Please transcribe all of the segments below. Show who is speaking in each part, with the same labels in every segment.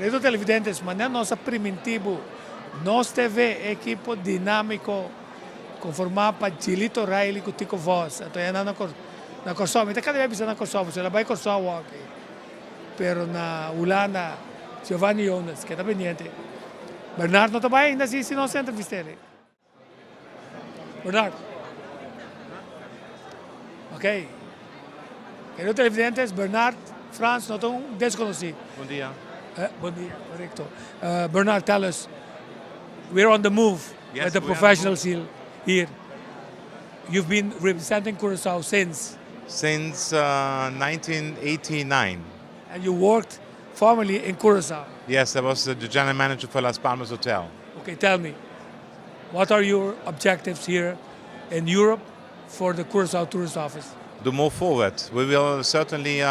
Speaker 1: Queridos televidentes, mañana nos primitivo, nós TV equipo dinâmico conformado para Gilito Riley com Tico Voz. Então é na Corsol, mas cada vez na Corsol, você vai Corsol aqui. Pero na Ulana, Giovanni Jonas, que está pendiente. Bernard não está bem ainda se não se entrevista ele. Bernard. Ok. Queridos televidentes, Bernard, Franz, não estão desconhecidos.
Speaker 2: Bom dia.
Speaker 1: Bom dia, correcto. Bernard, tell us, we're on the move
Speaker 2: Yes,
Speaker 1: with the
Speaker 2: we are on the
Speaker 1: professionals here. You've been representing Curacao since,
Speaker 2: Since 1989.
Speaker 1: and you worked formerly in Curacao.
Speaker 2: Yes, I was the general manager for Las Palmas Hotel.
Speaker 1: Okay, tell me, what are your objectives here in Europe for the Curacao Tourist Office?
Speaker 2: To move forward, we will certainly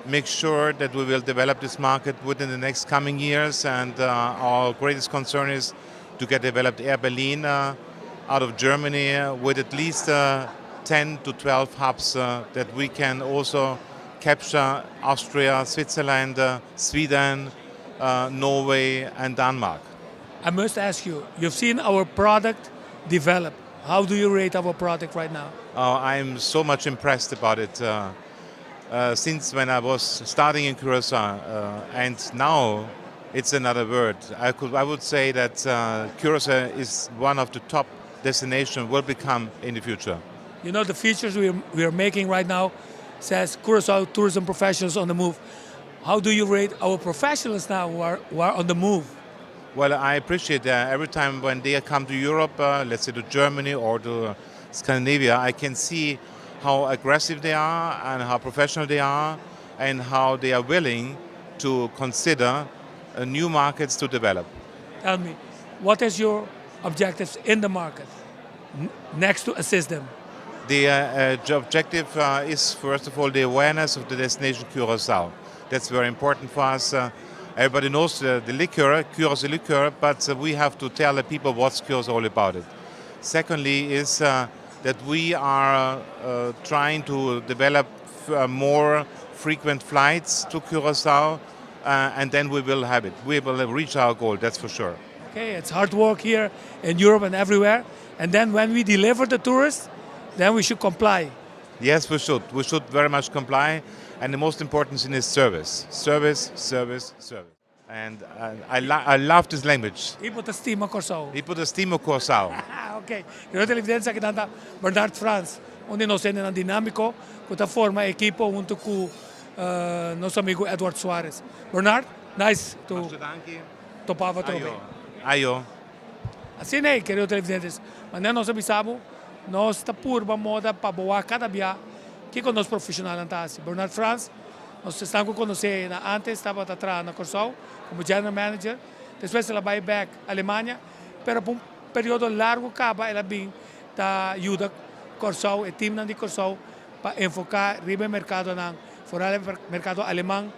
Speaker 2: make sure that we will develop this market within the next coming years, and our greatest concern is to get developed Air Berlin out of Germany with at least 10 to 12 hubs that we can also capture Austria, Switzerland, Sweden, Norway and Denmark.
Speaker 1: I must ask you, you've seen our product develop. How do you rate our product right now?
Speaker 2: I'm so much impressed about it since when I was starting in Curacao, and now it's another word. I would say that Curacao is one of the top destinations will become in the future.
Speaker 1: You know, the features we are making right now says Curacao Tourism Professionals on the Move. How do you rate our professionals now who are on the move?
Speaker 2: Well, I appreciate that every time when they come to Europe, let's say to Germany or to Scandinavia, I can see how aggressive they are and how professional they are and how they are willing to consider new markets to develop.
Speaker 1: Tell me, what is your objectives in the market next to assist them?
Speaker 2: The objective is, first of all, the awareness of the destination Curacao. That's very important for us. Everybody knows the liquor, Curacao liquor, but we have to tell the people what's Curacao all about it. Secondly is that we are trying to develop more frequent flights to Curacao, and then we will have it. We will reach our goal, that's for sure.
Speaker 1: Okay, it's hard work here in Europe and everywhere. And then when we deliver the tourists, then we should comply.
Speaker 2: Yes, we should. We should very much comply. And the most important thing is service. Service, service, service. And I love this language.
Speaker 1: Ipotestima Corsao.
Speaker 2: Ipotestimo Curacao.
Speaker 1: Ok, eu tenho evidência que nada Bernard Franz, onde nós temos um dinâmico que está forma equipo junto com nosso amigo Edward Soares. Bernard, nice to topava também.
Speaker 2: Ayo.
Speaker 1: Assim é, queridos televidentes, mas nós avisamos, nós está por uma moda para boa cada dia que com nós profissionais antes. Bernard Franz, nós estamos conhecendo antes estava atrás na Corsol como general manager, depois ela vai back Alemanha, pero por período largo acaba ela bem da ajuda Corsol e time de Corsol para enfocar ribe mercado na fora mercado alemão,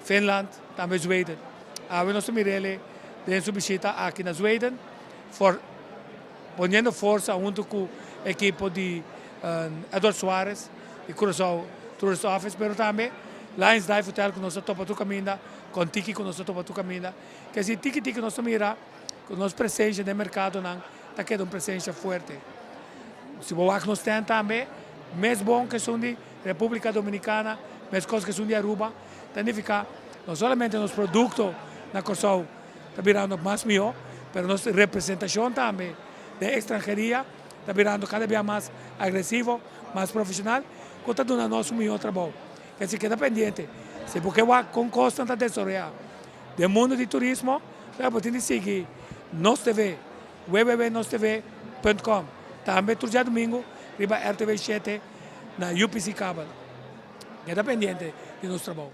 Speaker 1: Finland, também Sweden. Agora nós mirele de sua visita aqui na Sweden, ponendo força junto com a equipe de Edward Soares e Curacao Tourist Office, pero também Lions Dive Hotel que nós topa tu caminho, com Tiki que nós topa tu caminho, que se Tiki nós mira com nossa presença no mercado não, tá querendo uma presença forte. Se boa que nós temos também, mais bom que são de República Dominicana, mais coisas que são de Aruba, significa não somente nos produtos na Curacao está virando mais melhor, mas nossa representação também de estrangeria está virando cada vez mais agressivo, mais profissional, que está dando nosso melhor trabalho. Que se queda pendente, se porque vai com constante tesorear do mundo de turismo, você pode seguir Nos TV, www.nostv.com. Também todo dia domingo, riba RTV 7 na UPC Cable. Queda pendente de nosso trabalho.